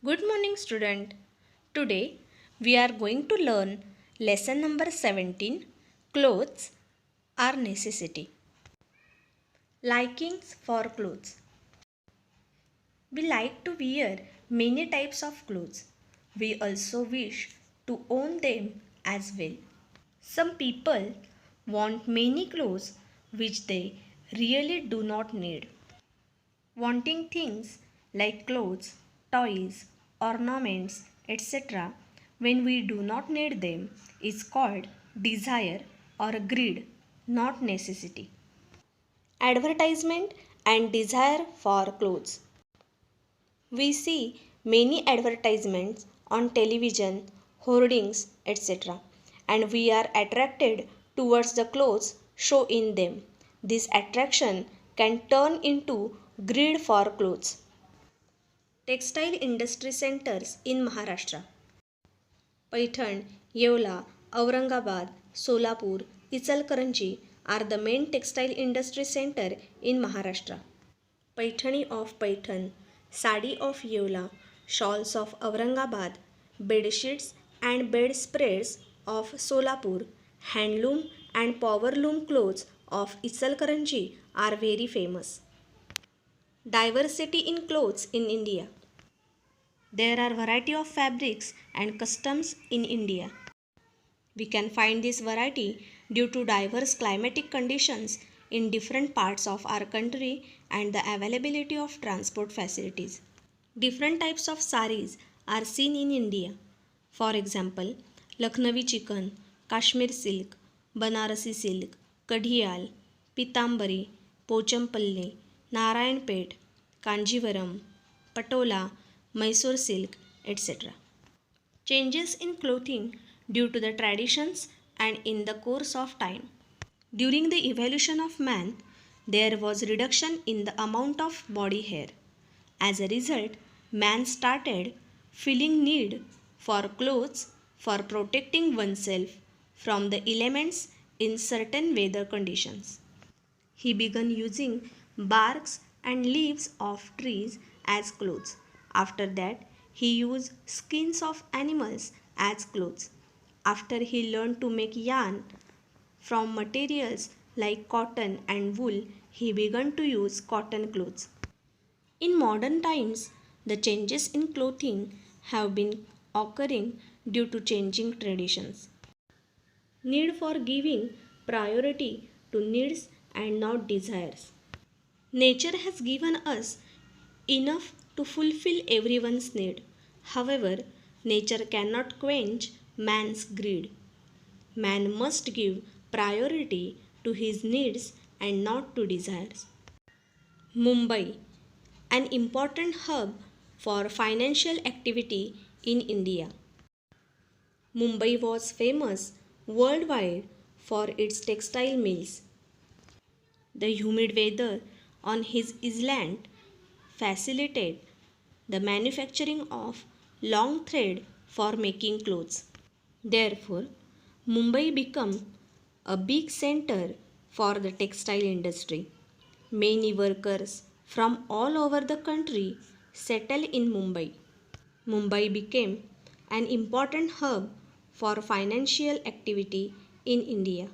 Good morning, student. Today we are going to learn lesson number 17, Clothes are necessity. Likings for clothes. We like to wear many types of clothes. We also wish to own them as well. Some people want many clothes which they really do not need. Wanting things like clothes, toys, ornaments, etc., when we do not need them, is called desire or greed, not necessity. Advertisement and desire for clothes. We see many advertisements on television, hoardings, etc., and we are attracted towards the clothes shown in them. This attraction can turn into greed for clothes. Textile industry centers in Maharashtra. Paithan, Yeola, Aurangabad, Solapur, Ichalkaranji are the main textile industry center in Maharashtra. Paithani of Paithan, Sadi of Yeola, shawls of Aurangabad, bedsheets and bedspreads of Solapur, handloom and powerloom clothes of Ichalkaranji are very famous. Diversity in clothes in India. There are variety of fabrics and customs in India. We can find this variety due to diverse climatic conditions in different parts of our country and the availability of transport facilities. Different types of saris are seen in India. For example, Lucknowi chicken, Kashmir silk, Banarasi silk, Kadhiyal, Pitambari, Pochampalle, Narayanpet, Kanjivaram, Patola, Mysore silk, etc. Changes in clothing due to the traditions and in the course of time. During the evolution of man, there was reduction in the amount of body hair. As a result, man started feeling need for clothes for protecting oneself from the elements in certain weather conditions. He began using barks and leaves of trees as clothes. After that, he used skins of animals as clothes. After he learned to make yarn from materials like cotton and wool, he began to use cotton clothes. In modern times, the changes in clothing have been occurring due to changing traditions. Need for giving priority to needs and not desires. Nature has given us enough to fulfill everyone's need. However, nature cannot quench man's greed. Man must give priority to his needs and not to desires. Mumbai, an important hub for financial activity in India. Mumbai was famous worldwide for its textile mills. The humid weather on his island facilitated the manufacturing of long thread for making clothes. Therefore, Mumbai became a big center for the textile industry. Many workers from all over the country settled in Mumbai. Mumbai became an important hub for financial activity in India.